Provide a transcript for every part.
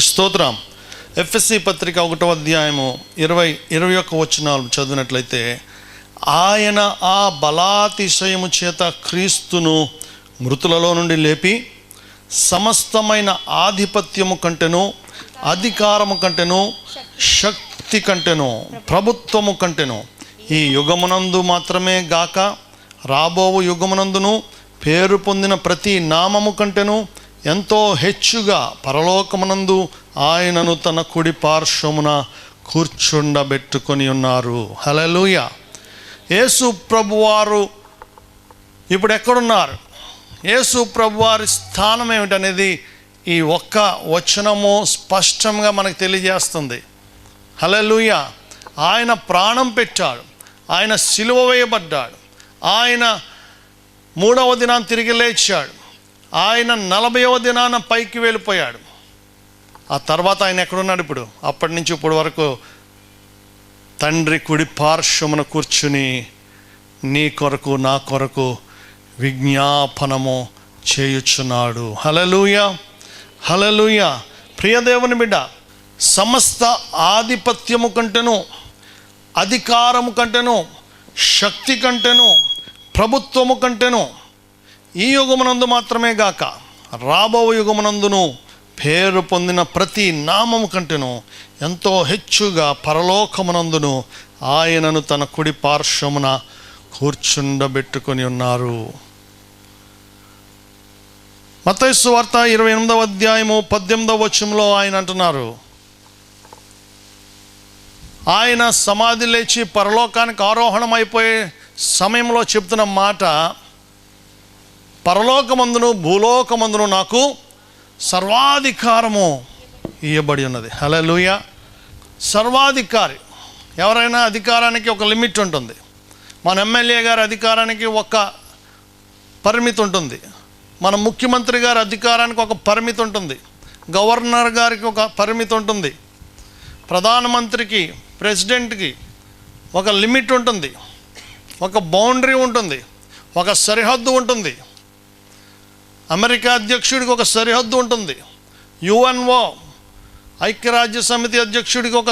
దేవునికి స్తోత్రం. ఎఫ్ఎస్సి పత్రిక 1వ అధ్యాయము 21 వచనాలు చదివినట్లయితే, ఆయన ఆ బలాతిశయము చేత క్రీస్తును మృతులలో నుండి లేపి సమస్తమైన ఆధిపత్యము కంటెను, అధికారము కంటెను, శక్తి కంటెను, ప్రభుత్వము కంటెను ఈ యుగమునందు మాత్రమే గాక రాబోవు యుగమునందును పేరు పొందిన ప్రతి నామము కంటెను ఎంతో హెచ్చుగా పరలోకమునందు ఆయనను తన కుడి పార్శ్వమున కూర్చుండబెట్టుకొని ఉన్నారు. హల్లెలూయా. యేసు ప్రభువారు ఇప్పుడు ఎక్కడున్నారు? యేసు ప్రభువారి స్థానం ఏమిటనేది ఈ ఒక్క వచనము స్పష్టంగా మనకు తెలియజేస్తుంది. హల్లెలూయా. ఆయన ప్రాణం పెట్టాడు, ఆయన సిలువ వేయబడ్డాడు, ఆయన 3వ దినాన తిరిగి లేచాడు, ఆయన 40వ దినాన పైకి వెళ్ళిపోయాడు. ఆ తర్వాత ఆయన ఎక్కడున్నాడు? ఇప్పుడు అప్పటి నుంచి ఇప్పుడు వరకు తండ్రి కుడి పార్శ్వమున కూర్చుని నీ కొరకు నా కొరకు విజ్ఞాపనము చేయుచున్నాడు. హల్లెలూయా, హల్లెలూయా. ప్రియదేవుని బిడ్డ, సమస్త ఆధిపత్యము కంటెను, అధికారము కంటెను, శక్తి కంటెను, ప్రభుత్వము కంటెను ఈ యుగమునందు మాత్రమే గాక రాబో యుగమునందును పేరు పొందిన ప్రతి నామము కంటెను ఎంతో హెచ్చుగా పరలోకమునందును ఆయనను తన కుడి పార్శ్వమున కూర్చుండబెట్టుకొని ఉన్నారు. మత్తయి సువార్త 28వ అధ్యాయము 18వ వచనంలో ఆయన అంటున్నారు, ఆయన సమాధి లేచి పరలోకానికి ఆరోహణం అయిపోయే సమయంలో చెప్తున్న మాట, పరలోకమందును భూలోకమందును నాకు సర్వాధికారము ఇవ్వబడి ఉన్నది. హల్లెలూయా. సర్వాధికారి. ఎవరైనా అధికారానికి ఒక లిమిట్ ఉంటుంది. మన ఎమ్మెల్యే గారి అధికారానికి ఒక పరిమితి ఉంటుంది, మన ముఖ్యమంత్రి గారి అధికారానికి ఒక పరిమితి ఉంటుంది, గవర్నర్ గారికి ఒక పరిమితి ఉంటుంది, ప్రధానమంత్రికి ప్రెసిడెంట్కి ఒక లిమిట్ ఉంటుంది, ఒక బౌండరీ ఉంటుంది, ఒక సరిహద్దు ఉంటుంది. అమెరికా అధ్యక్షుడికి ఒక సరిహద్దు ఉంటుంది, యుఎన్ఓ ఐక్యరాజ్య సమితి అధ్యక్షుడికి ఒక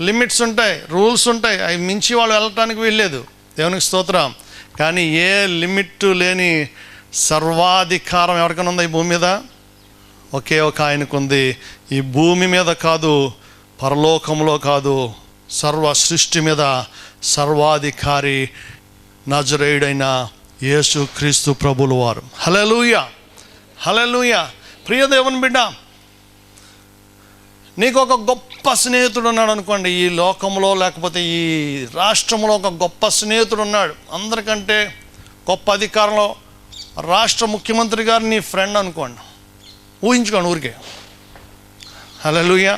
లిమిట్స్ ఉంటాయి, రూల్స్ ఉంటాయి. అవి మించి వాళ్ళు వెళ్ళటానికి వీల్లేదు. దేవునికి స్తోత్రం. కానీ ఏ లిమిట్ లేని సర్వాధికారం ఎవరికైనా ఉందా ఈ భూమి మీద? ఒకే ఒక ఆయనకు ఉంది. ఈ భూమి మీద కాదు, పరలోకంలో కాదు, సర్వ సృష్టి మీద సర్వాధికారి నజరేయుడైన యేసు క్రీస్తు ప్రభుల వారు. హల్లెలూయా, హల్లెలూయా. ప్రియ దేవుని బిడ్డ, నీకు ఒక గొప్ప స్నేహితుడు ఉన్నాడు అనుకోండి. ఈ లోకంలో లేకపోతే ఈ రాష్ట్రంలో ఒక గొప్ప స్నేహితుడు ఉన్నాడు. అందరికంటే గొప్ప అధికారంలో రాష్ట్ర ముఖ్యమంత్రి గారు నీ ఫ్రెండ్ అనుకోండి. ఊహించుకోండి ఊరికే. హల్లెలూయా.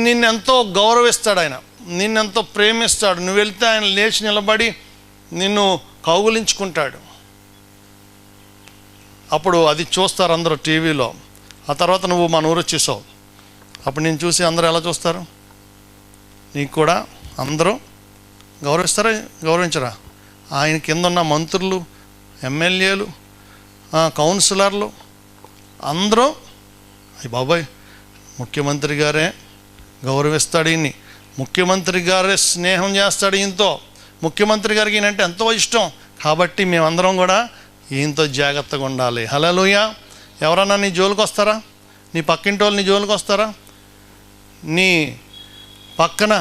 నిన్నెంతో గౌరవిస్తాడు ఆయన, నిన్నెంతో ప్రేమిస్తాడు. నువ్వు వెళ్తే ఆయన లేచి నిలబడి నిన్ను కౌగులించుకుంటాడు. అప్పుడు అది చూస్తారు అందరూ టీవీలో. ఆ తర్వాత నువ్వు మన ఊరు వచ్చేసావు. అప్పుడు నేను చూసి అందరూ ఎలా చూస్తారు? నీకు కూడా అందరూ గౌరవిస్తారా, గౌరవించరా? ఆయన కింద ఉన్న మంత్రులు, ఎమ్మెల్యేలు, కౌన్సిలర్లు అందరూ అయ్య బాబాయ్ ముఖ్యమంత్రి గారే గౌరవిస్తాడు ఈయన్ని, ముఖ్యమంత్రి గారే స్నేహం చేస్తాడు ఈయనతో, ముఖ్యమంత్రి గారికి ఈయనంటే ఎంతో ఇష్టం, కాబట్టి మేమందరం కూడా ఈయనతో జాగ్రత్తగా ఉండాలి. హల్లెలూయా. ఎవరన్నా నీ జోలికి వస్తారా? నీ పక్కింటి వాళ్ళు నీ జోలికి వస్తారా? నీ పక్కన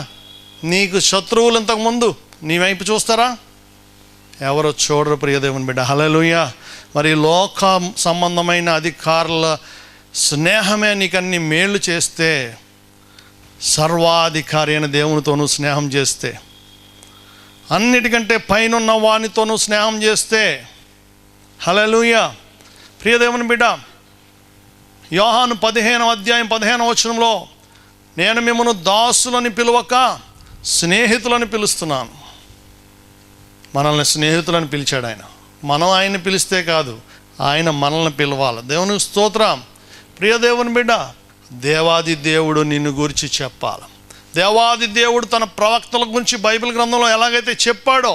నీకు శత్రువులు ఇంతకుముందు నీ వైపు చూస్తారా? ఎవరో చూడరు ప్రియదేవుని బిడ్డ. హల్లెలూయా. మరి లోక సంబంధమైన అధికారుల స్నేహమే నీకు అన్ని మేళ్ళు చేస్తే, సర్వాధికారి అయిన దేవునితోనూ స్నేహం చేస్తే, అన్నిటికంటే పైనున్న వానితోనూ స్నేహం చేస్తే, హల్లెలూయా. ప్రియదేవుని బిడ్డ, యోహాను 15వ అధ్యాయం 15వ వచనంలో, నేను మిమ్మల్ని దాసులని పిలువక స్నేహితులని పిలుస్తున్నాను. మనల్ని స్నేహితులని పిలిచాడు ఆయన. మనం ఆయన్ని పిలిస్తే కాదు, ఆయన మనల్ని పిలవాలి. దేవునికి స్తోత్రం. ప్రియదేవుని బిడ్డ, దేవాది దేవుడు నిన్ను గురించి చెప్పాలి. దేవాది దేవుడు తన ప్రవక్తల గురించి బైబిల్ గ్రంథంలో ఎలాగైతే చెప్పాడో,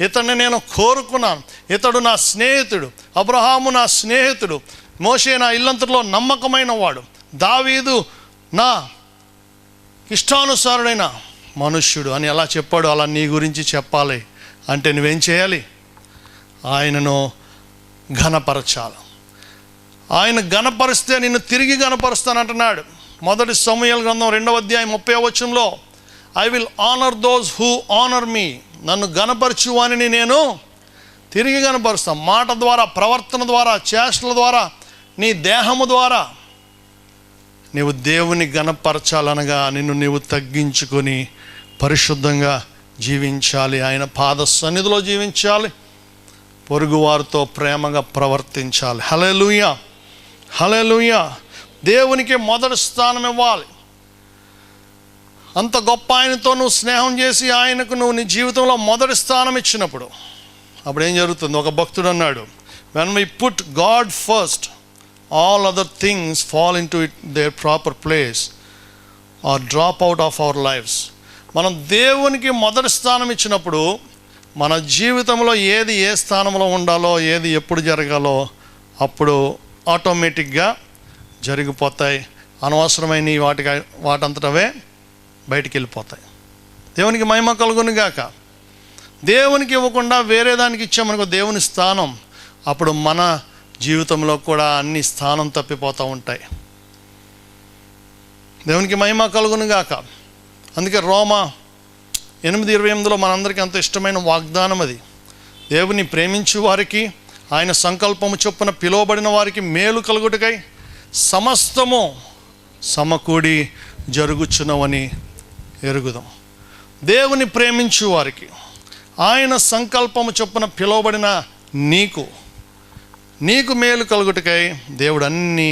ఇతన్ని నేను కోరుకున్నాను, ఇతడు నా స్నేహితుడు, అబ్రహాము నా స్నేహితుడు, మోషే నా ఇల్లంతలో నమ్మకమైన వాడు, దావీదు నా ఇష్టానుసారుడైన మనుష్యుడు అని ఎలా చెప్పాడు, అలా నీ గురించి చెప్పాలి అంటే నువ్వేం చేయాలి? ఆయనను ఘనపరచాలి. ఆయన ఘనపరిస్తే నిన్ను తిరిగి ఘనపరుస్తానంటున్నాడు. 1 సమూయేలు గ్రంథం 2వ అధ్యాయం 30వ వచనంలో, I will honour those who honour me. నన్ను ఘనపరచు వానిని నేను తిరిగి ఘనపరుస్తాను. మాట ద్వారా, ప్రవర్తన ద్వారా, చేష్టల ద్వారా, నీ దేహము ద్వారా నీవు దేవుని ఘనపరచాలనగా నిన్ను నీవు తగ్గించుకొని పరిశుద్ధంగా జీవించాలి. ఆయన పాద సన్నిధిలో జీవించాలి. పొరుగువారితో ప్రేమగా ప్రవర్తించాలి. హల్లెలూయా, హల్లెలూయా. దేవునికి మొదటి స్థానం ఇవ్వాలి. అంత గొప్ప ఆయనతో నువ్వు స్నేహం చేసి ఆయనకు నువ్వు నీ జీవితంలో మొదటి స్థానం ఇచ్చినప్పుడు అప్పుడు ఏం జరుగుతుంది? ఒక భక్తుడు అన్నాడు, when we put God first, all other things fall into their proper place or drop out of our lives. మనం దేవునికి మొదటి స్థానం ఇచ్చినప్పుడు మన జీవితంలో ఏది ఏ స్థానంలో ఉండాలో, ఏది ఎప్పుడు జరగాలో అప్పుడు ఆటోమేటిక్గా జరిగిపోతాయి. అనవసరమైన వాటంతటవే బయటికి వెళ్ళిపోతాయి. దేవునికి మహిమ కలుగును గాక. దేవునికి ఇవ్వకుండా వేరే దానికి ఇచ్చామనుకో దేవుని స్థానం, అప్పుడు మన జీవితంలో కూడా అన్ని స్థానం తప్పిపోతూ ఉంటాయి. దేవునికి మహిమ కలుగును గాక. అందుకే రోమా 8:28లో మనందరికీ అంత ఇష్టమైన వాగ్దానం అది. దేవుని ప్రేమించు వారికి, ఆయన సంకల్పము చొప్పున పిలువబడిన వారికి మేలు కలుగుటకై సమస్తము సమకూడి జరుగుచున్నవని ఎరుగుదాం. దేవుని ప్రేమించు వారికి, ఆయన సంకల్పము చొప్పున పిలువబడిన నీకు మేలు కలుగుటకై దేవుడు అన్నీ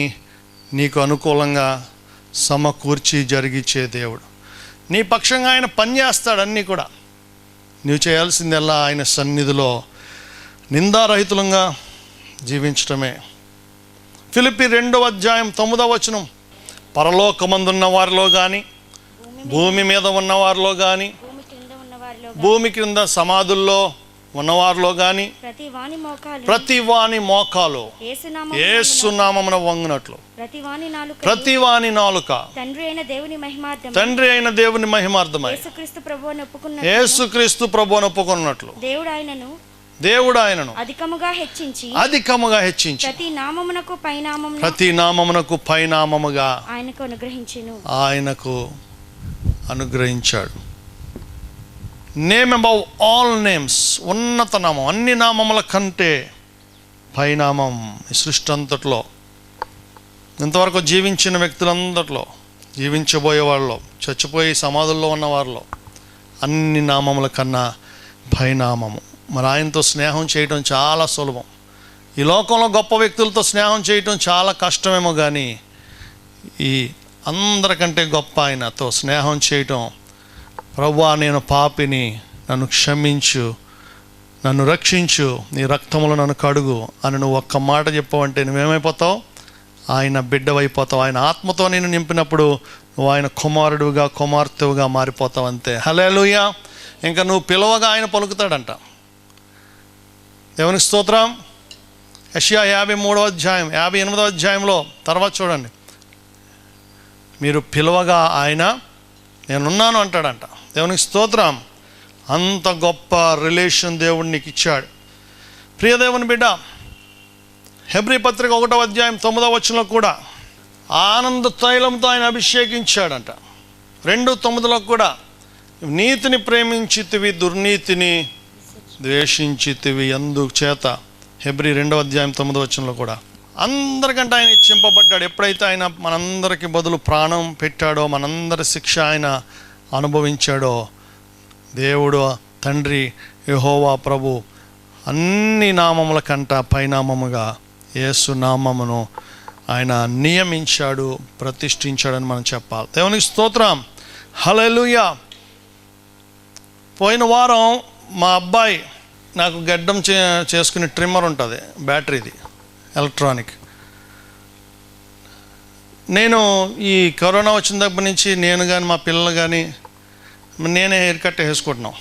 నీకు అనుకూలంగా సమకూర్చి జరిగించే దేవుడు. నీ పక్షంగా ఆయన పనిచేస్తాడు. అన్నీ కూడా నువ్వు చేయాల్సిందల్లా ఆయన సన్నిధిలో నిందారహితులంగా జీవించటమే. ఫిలిప్పీ 2వ అధ్యాయం 9వ వచనం, పరలోకమందున్న వారిలో కానీ, భూమి మీద ఉన్నవారిలో కానీ, భూమి క్రింద సమాధుల్లో ఉన్నవారిలో కానీ ప్రతి వాని మోకాలు యేసునామమున వంగునట్లు, ప్రతి వాని నాలుక తండ్రి అయిన దేవుని మహిమార్థమై యేసుక్రీస్తు ప్రభువును ఒప్పుకున్నట్లు దేవుడు ఆయనను అధికముగా హెచ్చించి ప్రతి నామమునకు పైనామముగా ఆయనకు అనుగ్రహించాడు. నేమ్ అబౌవ్ ఆల్ నేమ్స్, ఉన్నత నామం, అన్ని నామముల కంటే పైనామం ఈ సృష్టి అంతట్లో, ఇంతవరకు జీవించిన వ్యక్తులందరిలో, జీవించబోయే వాళ్ళలో, చచ్చిపోయి సమాధుల్లో ఉన్న వారిలో అన్ని నామముల కన్నా పైనామము. మరి ఆయనతో స్నేహం చేయటం చాలా సులభం. ఈ లోకంలో గొప్ప వ్యక్తులతో స్నేహం చేయటం చాలా కష్టమేమో, కానీ ఈ అందరికంటే గొప్ప ఆయనతో స్నేహం చేయటం, ప్రభువా నేను పాపిని, నన్ను క్షమించు, నన్ను రక్షించు, నీ రక్తములో నన్ను కడుగు అని నువ్వు ఒక్క మాట చెప్పావంటే నువ్వేమైపోతావు? ఆయన బిడ్డవైపోతావు. ఆయన ఆత్మతో నేను నింపినప్పుడు నువ్వు ఆయన కుమారుడుగా కుమార్తెవుగా మారిపోతావు, అంతే. హల్లెలూయా. ఇంకా నువ్వు పిలవగా ఆయన పలుకుతాడంట. దేవునికి స్తోత్రం. యెషయా 53వ అధ్యాయం 58వ అధ్యాయంలో తర్వాత చూడండి, మీరు పిలవగా ఆయన నేనున్నాను అంటాడంట. దేవునికి స్తోత్రం. అంత గొప్ప రిలేషన్ దేవుడు నీకు ఇచ్చాడు. ప్రియ దేవుని బిడ్డ, హెబ్రీ పత్రిక 1వ అధ్యాయం 9వ వచనంలో కూడా ఆనంద తైలంతో ఆయన అభిషేకించాడంట. 2:9లో కూడా నీతిని ప్రేమించితివి, దుర్నీతిని ద్వేషించితివి అందుచేత. హెబ్రీ 2వ అధ్యాయం 9వ వచనంలో కూడా అందరికంటే ఆయన హెచ్చింపబడ్డాడు. ఎప్పుడైతే ఆయన మనందరికి బదులు ప్రాణం పెట్టాడో, మనందరి శిక్ష ఆయన అనుభవించాడో, దేవుడు తండ్రి యెహోవా ప్రభు అన్ని నామముల కంట పైనామముగా యేసు నామమును ఆయన నియమించాడు, ప్రతిష్ఠించాడని మనం చెప్పాలి. దేవునికి స్తోత్రం. హల్లెలూయా. పోయిన వారం మా అబ్బాయి నాకు గడ్డం చేసుకునే ట్రిమ్మర్ ఉంటుంది, బ్యాటరీది, ఎలక్ట్రానిక్. నేను ఈ కరోనా వచ్చిన దగ్గర నుంచి నేను కానీ మా పిల్లలు కానీ నేనే హెయిర్ కట్ వేసుకుంటున్నాం.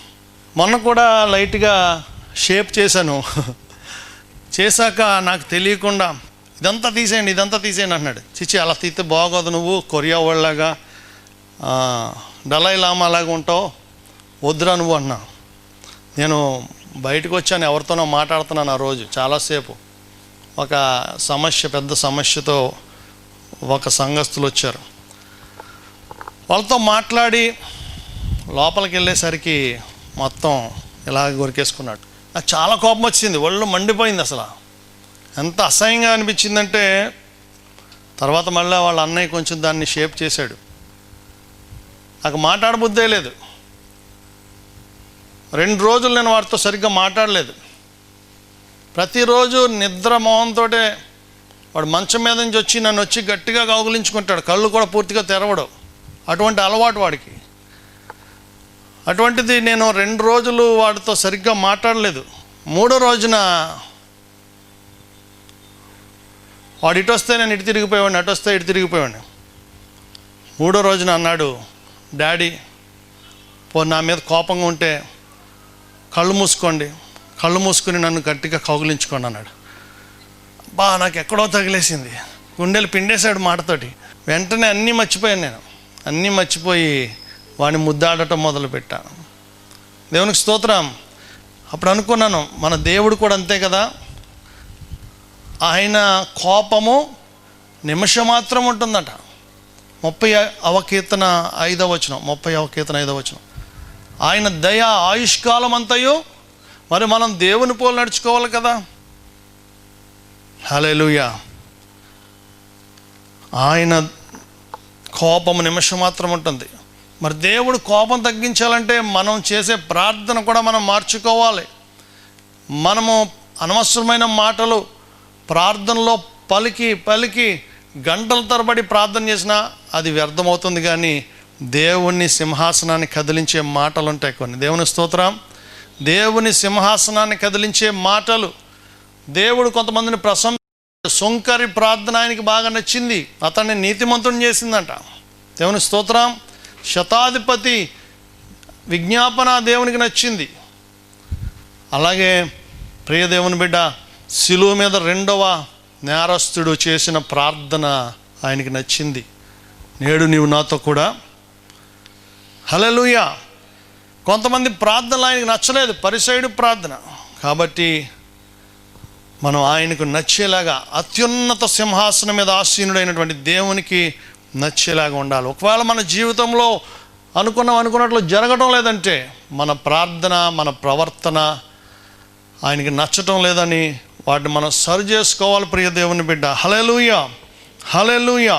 మొన్న కూడా లైట్గా షేప్ చేశాను. చేశాక నాకు తెలియకుండా ఇదంతా తీసేయండి అన్నాడు. చిచి అలా తీస్తే బాగోదు, నువ్వు కొరియా వాళ్ళలాగా డలై లామాలాగా ఉంటావు, వద్దురా నువ్వు అన్నా. నేను బయటకు వచ్చాను, ఎవరితోనో మాట్లాడుతున్నాను ఆ రోజు చాలాసేపు. ఒక పెద్ద సమస్యతో ఒక సంఘస్థులు వచ్చారు. వాళ్ళతో మాట్లాడి లోపలికి వెళ్ళేసరికి మొత్తం ఇలాగ కొరికేసుకున్నాడు. నాకు చాలా కోపం వచ్చింది, ఒళ్ళు మండిపోయింది. అసలు ఎంత అసహ్యంగా అనిపించిందంటే తర్వాత మళ్ళీ వాళ్ళ అన్నయ్య కొంచెం దాన్ని షేప్ చేశాడు. నాకు మాట్లాడబుద్దే లేదు. 2 రోజులు నేను వాడితో సరిగ్గా మాట్లాడలేదు. ప్రతిరోజు నిద్ర మొహంతో వాడు మంచం మీద నుంచి వచ్చి నన్ను వచ్చి గట్టిగా కౌగిలించుకుంటాడు, కళ్ళు కూడా పూర్తిగా తెరవడు. అటువంటి అలవాటు వాడికి. అటువంటిది నేను 2 రోజులు వాడితో సరిగ్గా మాట్లాడలేదు. 3వ రోజున వాడు ఇటు వస్తే నేను ఇటు తిరిగిపోయేవాడిని, అటు వస్తే ఇటు తిరిగిపోయేవాడిని. 3వ రోజున అన్నాడు, డాడీ నా మీద కోపంగా ఉంటే కళ్ళు మూసుకొని నన్ను గట్టిగా కౌగిలించుకోండి అన్నాడు. నాకు ఎక్కడో తగిలేసింది, గుండెలు పిండేశాడు మాటతోటి. వెంటనే అన్నీ మర్చిపోయాను నేను. అన్నీ మర్చిపోయి వాడిని ముద్దాడటం మొదలుపెట్టాను. దేవునికి స్తోత్రం. అప్పుడు అనుకున్నాను, మన దేవుడు కూడా అంతే కదా, ఆయన కోపము నిమిషం మాత్రం ఉంటుందట. 30వ కీర్తన 5వ వచనం. ఆయన దయ ఆయుష్కాలం అంతయు. మరి మనం దేవుని పోలు నడుచుకోవాలి కదా. హల్లెలూయా. ఆయన కోపం నిమిషం మాత్రం ఉంటుంది. మరి దేవుడు కోపం తగ్గించాలంటే మనం చేసే ప్రార్థన కూడా మనం మార్చుకోవాలి. మనము అనవసరమైన మాటలు ప్రార్థనలో పలికి గంటల తరబడి ప్రార్థన చేసినా అది వ్యర్థమవుతుంది. కానీ దేవుని సింహాసనాన్ని కదిలించే మాటలు ఉంటాయి కొన్ని. దేవుని స్తోత్రం. దేవుని సింహాసనాన్ని కదిలించే మాటలు. దేవుడు కొంతమందిని సొంకరి ప్రార్థన ఆయనకి బాగా నచ్చింది, అతన్ని నీతిమంతుని చేసిందంట. దేవుని స్తోత్రం. శతాధిపతి విజ్ఞాపన దేవునికి నచ్చింది. అలాగే ప్రియ దేవుని బిడ్డ, శిలువ మీద 2వ నేరస్తుడు చేసిన ప్రార్థన ఆయనకి నచ్చింది. నేడు నీవు నాతో కూడా. హల్లెలూయా. కొంతమంది ప్రార్థనలు ఆయనకు నచ్చలేదు, పరిసయ్యుడి ప్రార్థన. కాబట్టి మనం ఆయనకు నచ్చేలాగా, అత్యున్నత సింహాసనం మీద ఆసీనుడైనటువంటి దేవునికి నచ్చేలాగా ఉండాలి. ఒకవేళ మన జీవితంలో అనుకున్నట్లు జరగటం లేదంటే మన ప్రార్థన, మన ప్రవర్తన ఆయనకి నచ్చటం లేదని వాటిని మనం సరి చేసుకోవాలి ప్రియ దేవుని బిడ్డ. హల్లెలూయా.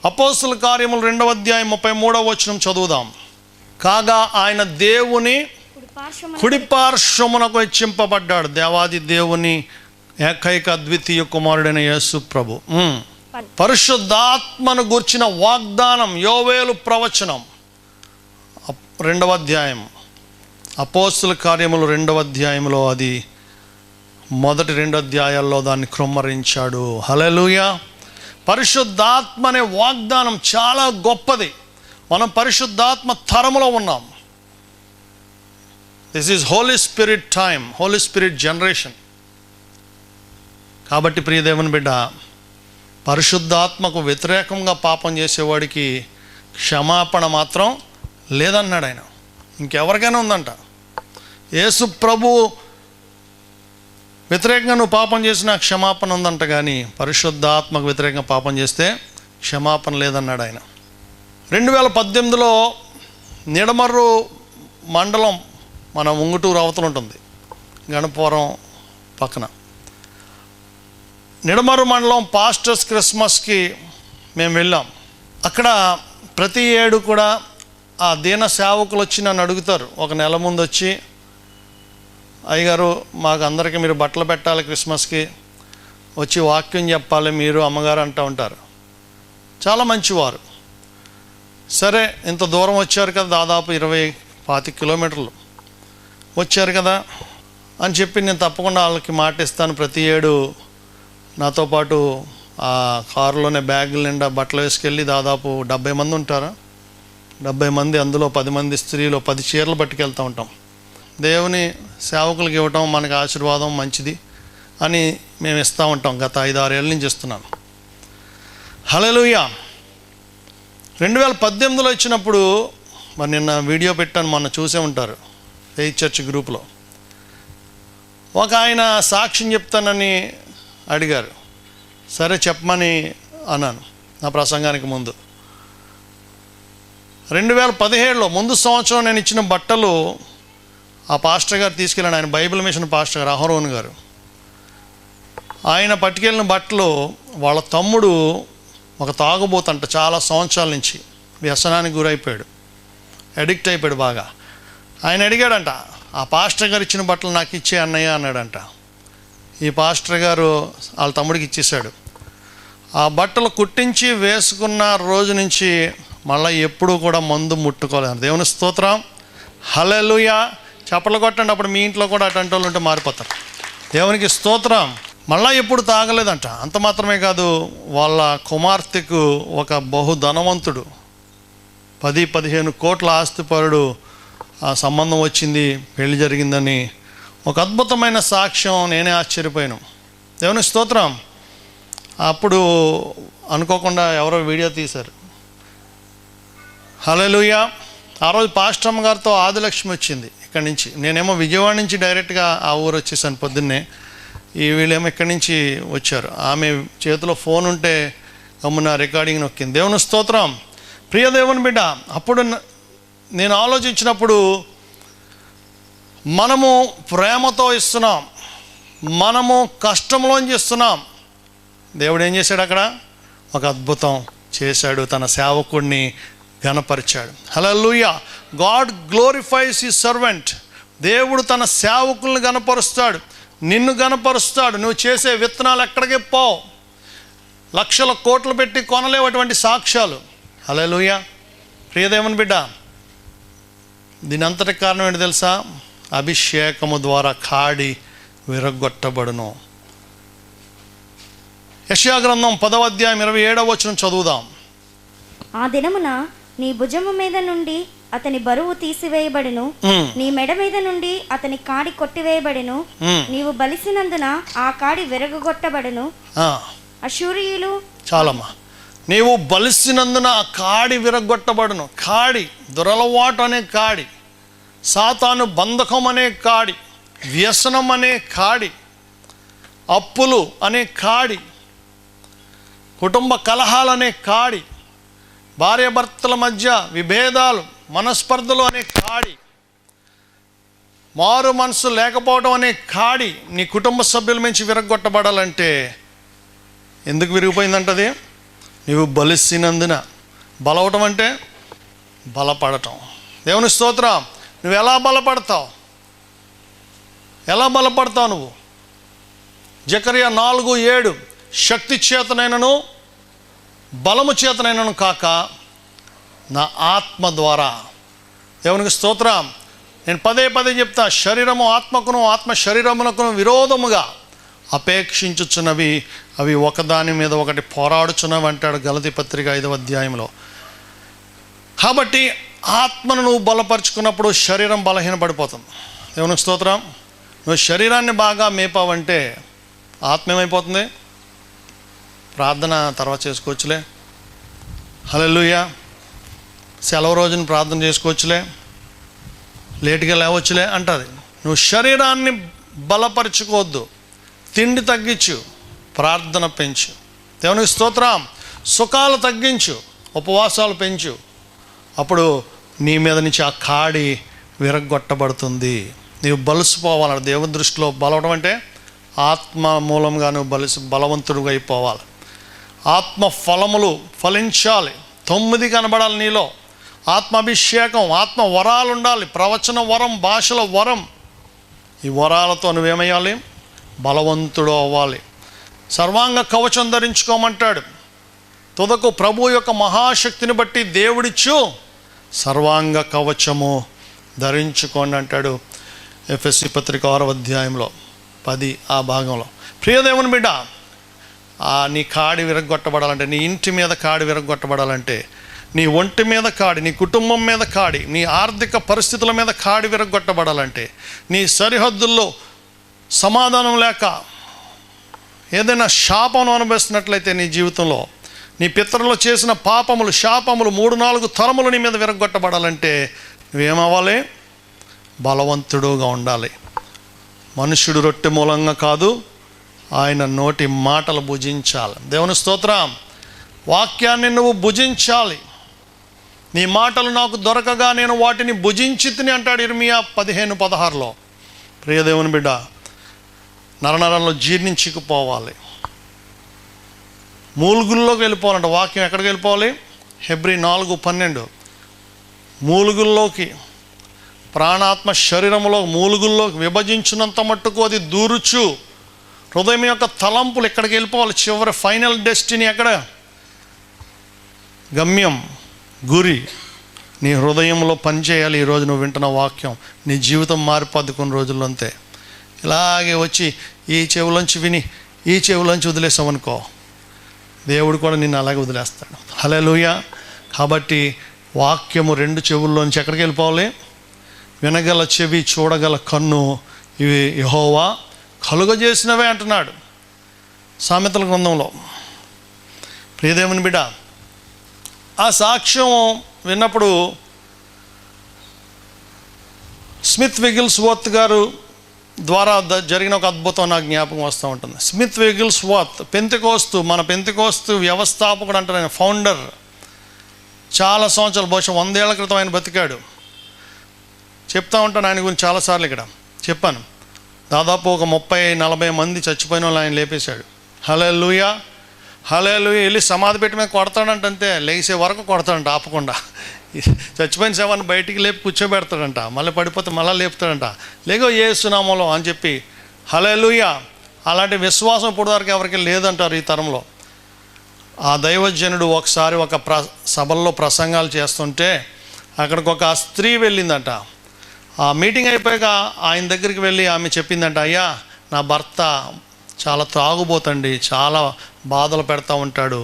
అపోస్తుల కార్యములు 2వ అధ్యాయం 33వ వచనం చదువుదాం. కాగా ఆయన దేవుని కుడిపార్శ్వమునకు హెచ్చింపబడ్డాడు. దేవాది దేవుని ఏకైక అద్వితీయ కుమారుడైన యేసు ప్రభు. పరిశుద్ధాత్మను గూర్చిన వాగ్దానం, యోవేలు ప్రవచనం 2వ అధ్యాయం. అపోస్తుల కార్యములు 2వ అధ్యాయంలో అది మొదటి 2 అధ్యాయాల్లో దాన్ని క్రొమ్మరించాడు. హల్లెలూయా. పరిశుద్ధాత్మ అనే వాగ్దానం చాలా గొప్పది. మనం పరిశుద్ధాత్మ తరములో ఉన్నాం. This is holy spirit time, holy spirit generation. కాబట్టి ప్రియ దేవుని బిడ్డ, పరిశుద్ధాత్మకు వ్యతిరేకంగా పాపం చేసేవాడికి క్షమాపణ మాత్రం లేదన్నాడు ఆయన. ఇంకెవరికైనా ఉందంట. యేసు ప్రభు వ్యతిరేకంగా నువ్వు పాపం చేసినా క్షమాపణ ఉందంట, కానీ పరిశుద్ధాత్మకు వ్యతిరేకంగా పాపం చేస్తే క్షమాపణ లేదన్నాడు ఆయన. 2018లో నిడమర్రు మండలం, మన ఉంగుటూరు అవతల ఉంటుంది, గణపవరం పక్కన. నిడమర్రు మండలం పాస్టర్స్ క్రిస్మస్కి మేము వెళ్ళాం. అక్కడ ప్రతి ఏడు కూడా ఆ దీన సేవకులు వచ్చి నన్ను అడుగుతారు. ఒక నెల ముందు వచ్చి, అయ్యగారు మాకు అందరికీ మీరు బట్టలు పెట్టాలి, క్రిస్మస్కి వచ్చి వాక్యం చెప్పాలి మీరు, అమ్మగారు అంటూ ఉంటారు. చాలా మంచివారు. సరే, ఇంత దూరం వచ్చారు కదా, దాదాపు 20-25 కిలోమీటర్లు వచ్చారు కదా అని చెప్పి నేను తప్పకుండా వాళ్ళకి మాట ఇస్తాను. ప్రతి ఏడు నాతో పాటు ఆ కారులోనే బ్యాగుల నిండా బట్టలు వేసుకెళ్ళి, దాదాపు 70 మంది ఉంటారా, 70 మంది, అందులో 10 మంది స్త్రీలు, 10 చీరలు పట్టుకెళ్తూ ఉంటాం. దేవుని సేవకులకు ఇవ్వటం మనకు ఆశీర్వాదం, మంచిది. అని మేము ఇస్తూ ఉంటాం. గత 5-6 ఏళ్ళ నుంచి ఇస్తున్నాను. హల్లెలూయా. 2018లో ఇచ్చినప్పుడు మరి నిన్న వీడియో పెట్టాను, మొన్న చూసే ఉంటారు ఫెయిత్ చర్చ్ గ్రూప్లో. ఒక ఆయన సాక్ష్యం చెప్తానని అడిగారు. సరే చెప్పమని అన్నాను నా ప్రసంగానికి ముందు. 2017లో ముందు సంవత్సరం నేను ఇచ్చిన బట్టలు ఆ పాస్టర్ గారు తీసుకెళ్ళాను. ఆయన బైబిల్ మిషన్ పాస్టర్ గారు అహరోన్ గారు. ఆయన పట్టుకెళ్ళిన బట్టలు వాళ్ళ తమ్ముడు ఒక తాగుబోతంట, చాలా సంవత్సరాల నుంచి వ్యసనానికి గురైపోయాడు, అడిక్ట్ అయిపోయాడు బాగా. ఆయన అడిగాడంట, ఆ పాస్టర్ గారు ఇచ్చిన బట్టలు నాకు ఇచ్చే అన్నయ్య అన్నాడంట. ఈ పాస్టర్ గారు వాళ్ళ తమ్ముడికి ఇచ్చేశాడు. ఆ బట్టలు కుట్టించి వేసుకున్న రోజు నుంచి మళ్ళీ ఎప్పుడూ కూడా మందు ముట్టుకోలేదు. దేవుని స్తోత్రం. హల్లెలూయా. చప్పట్లు కొట్టండి. అప్పుడు మీ ఇంట్లో కూడా అటువంటి వాళ్ళు ఉంటే మారిపోతారు. దేవునికి స్తోత్రం. మళ్ళీ ఎప్పుడు తాగలేదంట. అంత మాత్రమే కాదు, వాళ్ళ కుమార్తెకు ఒక బహుధనవంతుడు 10-15 కోట్ల ఆస్తిపరుడు ఆ సంబంధం వచ్చింది, పెళ్లి జరిగిందని ఒక అద్భుతమైన సాక్ష్యం. నేనే ఆశ్చర్యపోయాను. దేవుని స్తోత్రం. అప్పుడు అనుకోకుండా ఎవరో వీడియో తీశారు. హల్లెలూయా. ఆ రోజు పాస్టమ్ గారితో ఆదిలక్ష్మి వచ్చింది ఇక్కడి నుంచి. నేనేమో విజయవాడ నుంచి డైరెక్ట్గా ఆ ఊరు వచ్చేసాను పొద్దున్నే. ఈ వీళ్ళేమో ఇక్కడి నుంచి వచ్చారు. ఆమె చేతిలో ఫోన్ ఉంటే గమ్మున రికార్డింగ్ నొక్కింది. దేవుని స్తోత్రం. ప్రియ దేవుని బిడ్డ, అప్పుడు నేను ఆలోచించినప్పుడు మనము ప్రేమతో ఇస్తున్నాం, మనము కష్టంలోంచి ఇస్తున్నాం. దేవుడు ఏం చేశాడు? అక్కడ ఒక అద్భుతం చేశాడు. తన సేవకుడిని ఘనపరిచాడు. Hallelujah. God glorifies his servant. దేవుడు తన సేవకుల్ని ఘనపరుస్తాడు, నిన్ను ఘనపరుస్తాడు. నువ్వు చేసే విత్తనాలు ఎక్కడికి పోవు. లక్షల కోట్లు పెట్టి కొనలేవటువంటి సాక్ష్యాలు. హల్లెలూయా. ప్రియదేవుని బిడ్డ, దీని అంతటి కారణం ఏంటి తెలుసా? అభిషేకము ద్వారా కాడి విరగొట్టబడును. యెషయా గ్రంథం 10వ అధ్యాయం 27వ వచనం చదువుదాం. ఆ దినమున నీ భుజము మీద నుండి అతని బరువు తీసివేయబడును, నీ మెడ మీద నుండి అతని కాడి కొట్టివేయబడును, నీవు బలిసినందున ఆ కాడి విరగొట్టబడును. అశూరియులు చాలమ్మా. నీవు బలిసినందున ఆ కాడి విరగొట్టబడును. కాడి, దురలవాటు అనే కాడి, సాతాను బంధకం అనే కాడి, వ్యసనం అనే కాడి, అప్పులు అనే కాడి, కుటుంబ కలహాలనే కాడి, భార్యాభర్తల మధ్య విభేదాలు, మనస్పర్ధలు అనే కాడి, మారు మనసు లేకపోవడం అనే కాడి నీ కుటుంబ సభ్యుల నుంచి విరగొట్టబడాలంటే ఎందుకు విరిగిపోయిందంటది? నీవు బలిసినందున. బలవటం అంటే బలపడటం. దేవుని స్తోత్రం. నువ్వు ఎలా బలపడతావు? ఎలా బలపడతావు నువ్వు? జకర్యా 4:7 శక్తి చేతనైనను బలము చేతనైనను కాక నా ఆత్మ ద్వారా. దేవునికి స్తోత్రం. నేను పదే చెప్తా, శరీరము ఆత్మకును, ఆత్మ శరీరమునకును విరోధముగా అపేక్షించుచున్నవి, అవి ఒకదాని మీద ఒకటి పోరాడుచున్నవి అంటాడు గలతీ పత్రిక 5వ అధ్యాయంలో. కాబట్టి ఆత్మను నువ్వు బలపరుచుకున్నప్పుడు శరీరం బలహీనపడిపోతుంది. దేవునికి స్తోత్రం. నువ్వు శరీరాన్ని బాగా మేపావంటే ఆత్మ ఏమైపోతుంది? ప్రార్థన తర్వాత చేసుకోవచ్చులే, హల్లెలూయా, సెలవు రోజున ప్రార్థన చేసుకోవచ్చులే, లేటుగా లేవచ్చులే అంటుంది. నువ్వు శరీరాన్ని బలపరుచుకోవద్దు. తిండి తగ్గించు, ప్రార్థన పెంచు. దేవునికి స్తోత్రం. సుఖాలు తగ్గించు, ఉపవాసాలు పెంచు. అప్పుడు నీ మీద నుంచి ఆ కాడి విరగొట్టబడుతుంది. నీవు బలిసిపోవాలి. దేవుని దృష్టిలో బలవడం అంటే ఆత్మ మూలంగా నువ్వు బలవంతుడుగా అయిపోవాలి. ఆత్మ ఫలములు ఫలించాలి. 9 కనబడాలి నీలో. ఆత్మాభిషేకం, ఆత్మ వరాలు ఉండాలి. ప్రవచన వరం, భాషల వరం. ఈ వరాలతో నువ్వేమయ్యాలి? బలవంతుడు అవ్వాలి. సర్వాంగ కవచం ధరించుకోమంటాడు. తుదకు ప్రభు యొక్క మహాశక్తిని బట్టి దేవుడిచ్చు సర్వాంగ కవచము ధరించుకోండి అంటాడు ఎఫెసీ పత్రిక 6వ అధ్యాయంలో 10 ఆ భాగంలో. ప్రియదేవుని బిడ్డ, నీ కాడి విరగొట్టబడాలంటే, నీ ఇంటి మీద కాడి విరగొట్టబడాలంటే, నీ ఒంటి మీద కాడి, నీ కుటుంబం మీద కాడి, నీ ఆర్థిక పరిస్థితుల మీద కాడి విరగొట్టబడాలంటే, నీ సరిహద్దుల్లో సమాధానం లేక ఏదైనా శాపం అనుభవిస్తున్నట్లయితే నీ జీవితంలో, నీ పితరులు చేసిన పాపములు, శాపములు 3-4 తరములు నీ మీద విరగొట్టబడాలంటే నువ్వేమవ్వాలి? బలవంతుడుగా ఉండాలి. మనుష్యుడు రొట్టె మూలంగా కాదు, ఆయన నోటి మాటలు భుజించాలి. దేవుని స్తోత్రం. వాక్యాన్ని నువ్వు భుజించాలి. నీ మాటలు నాకు దొరకగా నేను వాటిని భుజించితిని అంటాడు ఇర్మియా 15:16లో. ప్రియ దేవుని బిడ్డ, నరనరంలో జీర్ణించుకుపోవాలి, మూలుగుల్లోకి వెళ్ళిపోవాలంట. వాక్యం ఎక్కడికి వెళ్ళిపోవాలి? హెబ్రీ 4:12. మూలుగుల్లోకి, ప్రాణాత్మ శరీరంలో మూలుగుల్లోకి విభజించినంత మట్టుకు అది దూరుచు. హృదయం యొక్క తలంపులు ఎక్కడికి వెళ్ళిపోవాలి? చివరి ఫైనల్ డెస్టినీ ఎక్కడ? గమ్యం, గురి నీ హృదయంలో పనిచేయాలి. ఈరోజు నువ్వు వింటున్న వాక్యం నీ జీవితం మారిపోద్ది కొన్ని రోజుల్లో. అంతే. ఇలాగే వచ్చి ఈ చెవులోంచి విని ఈ చెవులోంచి వదిలేసామనుకో, దేవుడు కూడా నిన్ను అలాగే వదిలేస్తాడు. హల్లెలూయా. కాబట్టి వాక్యము 2 చెవుల్లోంచి ఎక్కడికి వెళ్ళిపోవాలి? వినగల చెవి, చూడగల కన్ను, ఇవి యెహోవా కలుగజేసినవే అంటున్నాడు సామెతల గ్రంథంలో. ప్రియదేవుని బిడ్డ, ఆ సాక్ష్యం విన్నప్పుడు స్మిత్ విగిల్స్వర్త్ గారు ద్వారా జరిగిన ఒక అద్భుతం నాకు జ్ఞాపకం వస్తూ ఉంటుంది. స్మిత్ విగిల్స్వర్త్ పెంతెకోస్తు, మన పెంతెకోస్తు వ్యవస్థాపకుడు అంటారు, ఆయన ఫౌండర్. చాలా సంవత్సరాలు, బహుశా 100 ఏళ్ల క్రితం ఆయన బతికాడు. చెప్తా ఉంటాను ఆయన గురించి చాలాసార్లు ఇక్కడ చెప్పాను. దాదాపు ఒక 30-40 మంది చచ్చిపోయిన వాళ్ళు ఆయన లేపేశాడు. హల్లెలూయా, హల్లెలూయా. వెళ్ళి సమాధి పెట్టి మీద కొడతాడంట, అంతే. లేచే వరకు కొడతాడంట ఆపకుండా. చచ్చిపోయిన శవాన్ని బయటికి లేపి కూర్చోబెడతాడంట, మళ్ళీ పడిపోతే మళ్ళీ లేపుతాడంట. లేగో యేసు నామములో అని చెప్పి. హల్లెలూయా. అలాంటి విశ్వాసం ఇప్పుడు వరకు ఎవరికి లేదంటారు ఈ తరంలో. ఆ దైవజనుడు ఒకసారి ఒక సభల్లో ప్రసంగాలు చేస్తుంటే అక్కడికి ఒక స్త్రీ వెళ్ళిందంట. ఆ మీటింగ్ అయిపోయాక ఆయన దగ్గరికి వెళ్ళి ఆమె చెప్పిందంట, అయ్యా నా భర్త చాలా త్రాగుబోతండి, చాలా బాధలు పెడతా ఉంటాడు,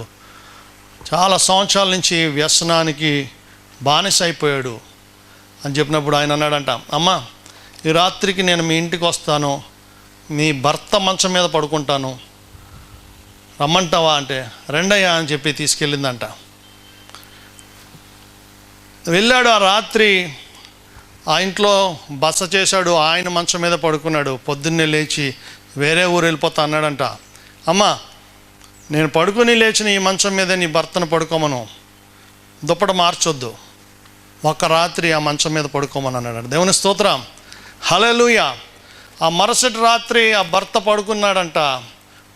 చాలా సంవత్సరాల నుంచి వ్యసనానికి బానిస అయిపోయాడు అని చెప్పినప్పుడు ఆయన అన్నాడంట, అమ్మ ఈ రాత్రికి నేను మీ ఇంటికి వస్తాను, మీ భర్త మంచం మీద పడుకుంటాను, రమ్మంటావా అంటే, రెండయ్యా అని చెప్పి తీసుకెళ్ళిందంట. వెళ్ళాడు. ఆ రాత్రి ఆ ఇంట్లో బస చేశాడు, ఆయన మంచం మీద పడుకున్నాడు. పొద్దున్నే లేచి వేరే ఊరు వెళ్ళిపోతా అన్నాడంట. అమ్మ నేను పడుకుని లేచిన ఈ మంచం మీద నీ భర్తను పడుకోమను, దుప్పట మార్చొద్దు, ఒక్క రాత్రి ఆ మంచం మీద పడుకోమని అన్నాడు. దేవుని స్తోత్రం. హల్లెలూయా. ఆ మరుసటి రాత్రి ఆ భర్త పడుకున్నాడంట.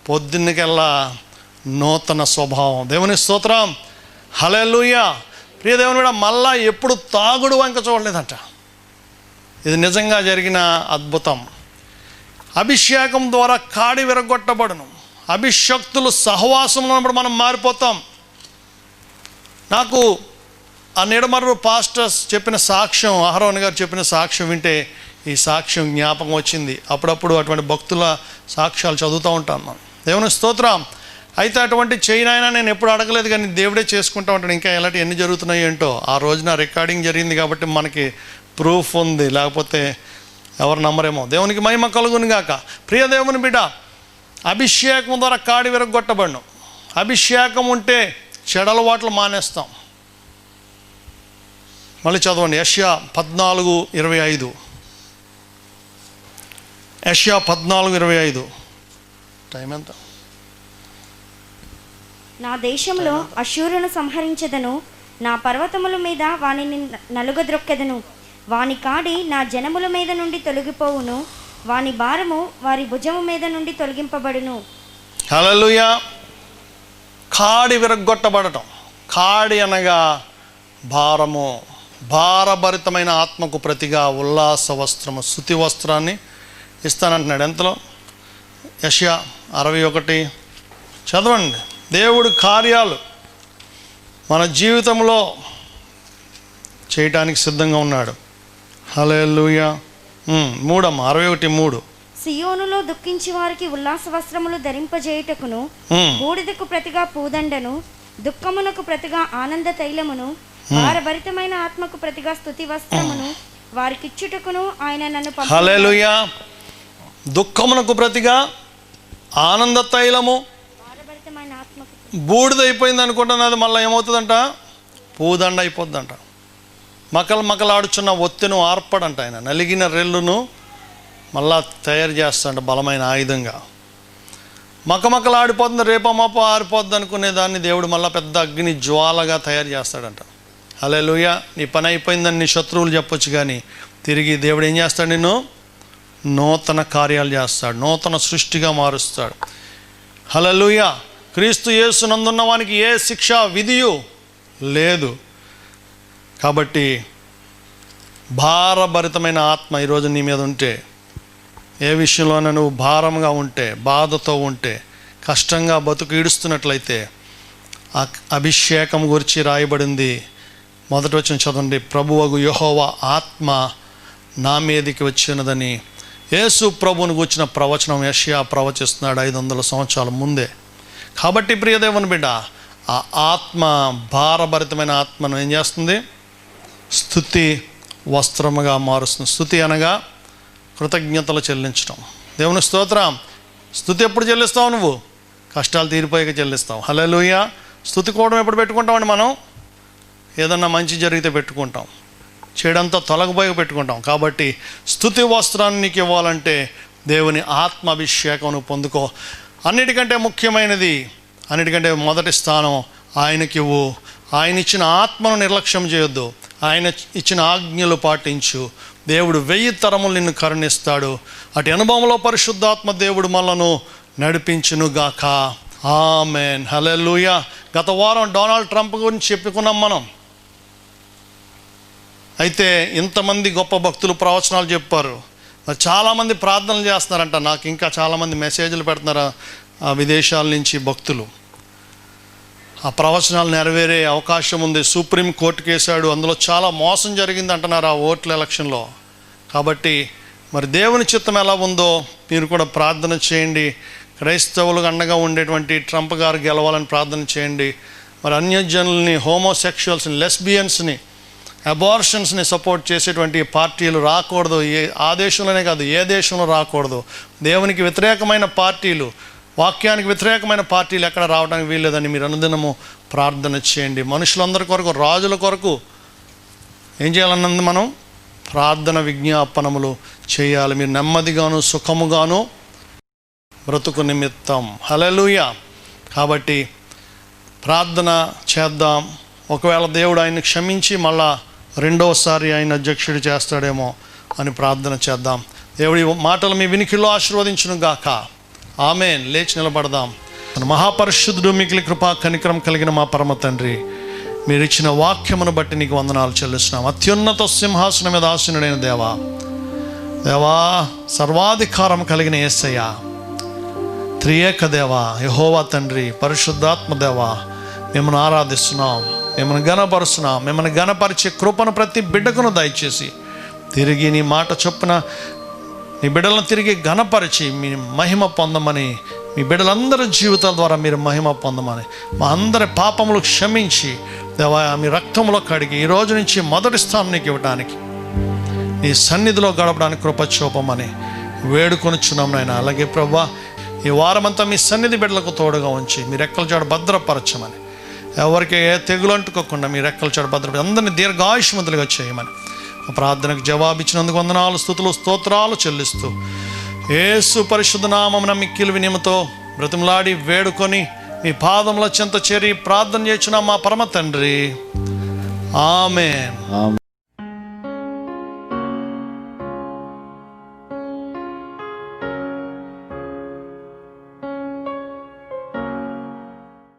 పొద్దున్నకెల్లా నూతన స్వభావం. దేవుని స్తోత్రం. హల్లెలూయా. ప్రియ దేవుని కూడా మళ్ళా ఎప్పుడు తాగుడు వంక చూడలేదంట. ఇది నిజంగా జరిగిన అద్భుతం. అభిషేకం ద్వారా కాడి విరగొట్టబడును. అభిషక్తులు సహవాసంలో ఉన్నప్పుడు మనం మారిపోతాం. నాకు ఆ నిడమర్రు పాస్టర్స్ చెప్పిన సాక్ష్యం, అహరోన్ గారు చెప్పిన సాక్ష్యం వింటే ఈ సాక్ష్యం జ్ఞాపకం వచ్చింది. అప్పుడప్పుడు అటువంటి భక్తుల సాక్ష్యాలు చదువుతూ ఉంటాను మనం. దేవుని స్తోత్రం. అయితే అటువంటి చేయనైనా నేను ఎప్పుడు అడగలేదు, కానీ దేవుడే చేసుకుంటూ ఉంటాడు. ఇంకా ఎలాంటి ఎన్ని జరుగుతున్నాయి ఏంటో. ఆ రోజున రికార్డింగ్ జరిగింది కాబట్టి మనకి ప్రూఫ్ ఉంది, లేకపోతే ఎవరు నమ్మరేమో. దేవునికి మహిమ కలుగును గాక. ప్రియ దేవుని బిడ్డ, అభిషేకం ద్వారా కాడి విరగొట్టబడను. అభిషేకం ఉంటే చెడలవాట్లు మానేస్తాం. మళ్ళీ చదవండి, యెషయా 14:25. యెషయా 14:25. టైం ఎంత? నా దేశంలో అష్షూరును సంహరించెదను, నా పర్వతముల మీద వానిని నలుగద్రొక్కెదను, వాని కాడి నా జనముల మీద నుండి తొలగిపోవును, వాని భారము వారి భుజము మీద నుండి తొలగింపబడును. హల్లెలూయా. కాడి విరగొట్టబడటం. కాడి అనగా భారము. భారభరితమైన ఆత్మకు ప్రతిగా ఉల్లాస వస్త్రము, స్తుతి వస్త్రాన్ని ఇస్తానంటున్నాడు. ఎంతలో? యెషయా 61. చదవండి. దేవుడు కార్యాలు మన జీవితంలో చేయటానికి సిద్ధంగా ఉన్నాడు. హల్లెలూయా. 61:3. సియోనులో దుఃఖించి వారికి ఉల్లాస వస్త్రములు ధరింపజేయుటకును, బూడిదకు ప్రతిగా పూదండను, దుఃఖమునకు ప్రతిగా ఆనంద తైలమును, భారభరితమైన ఆత్మకు ప్రతిగా స్తుతి వస్త్రమును వారికిచ్చుటకును ఆయన నన్ను పంపాడు. హల్లెలూయా. దుఃఖమునకు ప్రతిగా ఆనంద తైలము భారభరితమైన ఆత్మకు బూడిదైపోయింది అనుకుంటున్నా, అది మళ్ళీ ఏమవుతుందంట, పూదండ అయిపోద్దంట. మకలాడుచున్న ఒత్తిను ఆర్పడంట ఆయన, నలిగిన రెల్లును మళ్ళా తయారు చేస్తాడంట బలమైన ఆయుధంగా. మకలాడిపోతుంది, రేపమాప ఆరిపోద్ది అనుకునే దాన్ని దేవుడు మళ్ళీ పెద్ద అగ్ని జ్వాలగా తయారు చేస్తాడంట. హల్లెలూయా. నీ పని అయిపోయిందని నీ శత్రువులు చెప్పొచ్చు, కానీ తిరిగి దేవుడు ఏం చేస్తాడు, నిన్ను నూతన కార్యాలు చేస్తాడు, నూతన సృష్టిగా మారుస్తాడు. హల్లెలూయా. క్రీస్తు యేసునందున్న వానికి ఏ శిక్ష విధియు లేదు. కాబట్టి భారభరితమైన ఆత్మ ఈరోజు నీ మీద ఉంటే, ఏ విషయంలోనే నువ్వు భారంగా ఉంటే, బాధతో ఉంటే, కష్టంగా బతుకు ఈడుస్తున్నట్లయితే, అభిషేకం గురించి రాయబడింది. మొదటి వచనం చదవండి. ప్రభువగు యెహోవా ఆత్మ నా మీదికి వచ్చినదని యేసు ప్రభువును గూర్చిన ప్రవచనం యెషయా ప్రవచిస్తున్నాడు 500 సంవత్సరాల ముందే. కాబట్టి ప్రియదేవుని బిడ్డ, ఆ ఆత్మ, భారభరితమైన ఆత్మను ఏం చేస్తుంది, స్తుతి వస్త్రముగా మారుస్తుంది. స్తుతి అనగా కృతజ్ఞతలు చెల్లించడం. దేవుని స్తోత్రం. స్తుతి ఎప్పుడు చెల్లిస్తావు? నువ్వు కష్టాలు తీరిపోయాక చెల్లిస్తావు. హల్లెలూయా. స్తుతి కూడా ఎప్పుడు పెట్టుకుంటామండి మనం? ఏదన్నా మంచి జరిగితే పెట్టుకుంటాం, చెడంతా తొలగిపోయి పెట్టుకుంటాం. కాబట్టి స్తుతి వస్త్రాన్ని నీకు ఇవ్వాలంటే దేవుని ఆత్మాభిషేకం పొందుకో. అన్నిటికంటే ముఖ్యమైనది, అన్నిటికంటే మొదటి స్థానం ఆయనకి ఇవ్వు. ఆయన ఇచ్చిన ఆత్మను నిర్లక్ష్యం చేయొద్దు. ఆయన ఇచ్చిన ఆజ్ఞలు పాటించు. దేవుడు 1000 తరములు నిన్ను కరుణిస్తాడు. అటు అనుభవంలో పరిశుద్ధాత్మ దేవుడు మనలను నడిపించునుగాక. ఆమేన్. హల్లెలూయా. గత వారం డొనాల్డ్ ట్రంప్ గురించి చెప్పుకున్నాం మనం. అయితే ఇంతమంది గొప్ప భక్తులు ప్రవచనాలు చెప్పారు. చాలామంది ప్రార్థనలు చేస్తున్నారంట. నాకు ఇంకా చాలామంది మెసేజ్లు పెడుతున్నారు విదేశాల నుంచి భక్తులు. ఆ ప్రవచనాలు నెరవేరే అవకాశం ఉంది. సుప్రీం కోర్టుకు వేశాడు, అందులో చాలా మోసం జరిగింది అంటున్నారు ఆ ఓట్ల ఎలక్షన్లో. కాబట్టి మరి దేవుని చిత్తం ఎలా ఉందో మీరు కూడా ప్రార్థన చేయండి. క్రైస్తవులకు అండగా ఉండేటువంటి ట్రంప్ గారు గెలవాలని ప్రార్థన చేయండి. మరి అన్యజనుల్ని, హోమోసెక్షువల్స్ని, లెస్బియన్స్ని, అబార్షన్స్ని సపోర్ట్ చేసేటువంటి పార్టీలు రాకూడదు. ఆ దేశంలోనే కాదు, ఏ దేశంలో రాకూడదు. దేవునికి వ్యతిరేకమైన పార్టీలు, వాక్యానికి వ్యతిరేకమైన పార్టీలు ఎక్కడ రావడానికి వీల్లేదని మీరు అనుదినము ప్రార్థన చేయండి. మనుషులందరి కొరకు, రాజుల కొరకు ఏం చేయాలన్నది మనం ప్రార్థన విజ్ఞాపనములు చేయాలి. మీరు నెమ్మదిగాను సుఖముగాను బ్రతుకు నిమిత్తం. హల్లెలూయా. కాబట్టి ప్రార్థన చేద్దాం. ఒకవేళ దేవుడు ఆయన్ని క్షమించి మళ్ళా రెండోసారి ఆయన అధ్యక్షుడు చేస్తాడేమో అని ప్రార్థన చేద్దాం. దేవుడి మాటలు మీ వినికిలో ఆశీర్వదించును గాక. ఆమేన్. లేచి నిలబడదాం. మహాపరిశుద్ధుడు, మిగిలి కృపా కనికరం కలిగిన మా పరమ తండ్రి, మీరు ఇచ్చిన వాక్యమును బట్టి నీకు వందనాలు చెల్లిస్తున్నాం. అత్యున్నత సింహాసనం మీద ఆసీనుడైన దేవా, దేవా, సర్వాధికారం కలిగిన యేసయ్య, త్రియేక దేవా, యెహోవా తండ్రి, పరిశుద్ధాత్మ దేవా, మిమ్మల్ని ఆరాధిస్తున్నాం, మిమ్మల్ని గణపరుస్తున్నాం. మిమ్మల్ని గణపరిచే కృపను ప్రతి బిడ్డకును దయచేసి తిరిగి నీ మాట చొప్పున నీ బిడ్డలను తిరిగి ఘనపరిచి మీ మహిమ పొందమని, మీ బిడ్డలందరి జీవితాల ద్వారా మీరు మహిమ పొందమని, మా అందరి పాపములు క్షమించి దేవా మీ రక్తంలో కడిగి ఈ రోజు నుంచి మొదటి స్థానం నీకు ఇవ్వడానికి, నీ సన్నిధిలో గడపడానికి కృప చూపమని వేడుకొనుచున్నాం నాయన. అలాగే ప్రభువా, ఈ వారమంతా మీ సన్నిధి బిడ్డలకు తోడుగా ఉంచి మీ రెక్కల చాటు భద్రపరచమని, ఎవరికి ఏ తెగులు అంటుకోకుండా మీ రెక్కల చాటు భద్రపరచి అందరినీ దీర్ఘాయుష్మంతులుగా చేయమని ప్రార్థనకు జవాబిచ్చినందుకు వందనాలు, స్తుతులు, స్తోత్రాలు చెల్లిస్తూ యేసు పరిశుద్ధ నామమున మిక్కిలి వినయముతో బ్రతిమలాడి వేడుకొని మీ పాదముల చెంత చేరి ప్రార్థన చేయుచున్నాం మా పరమ తండ్రి. ఆమేన్.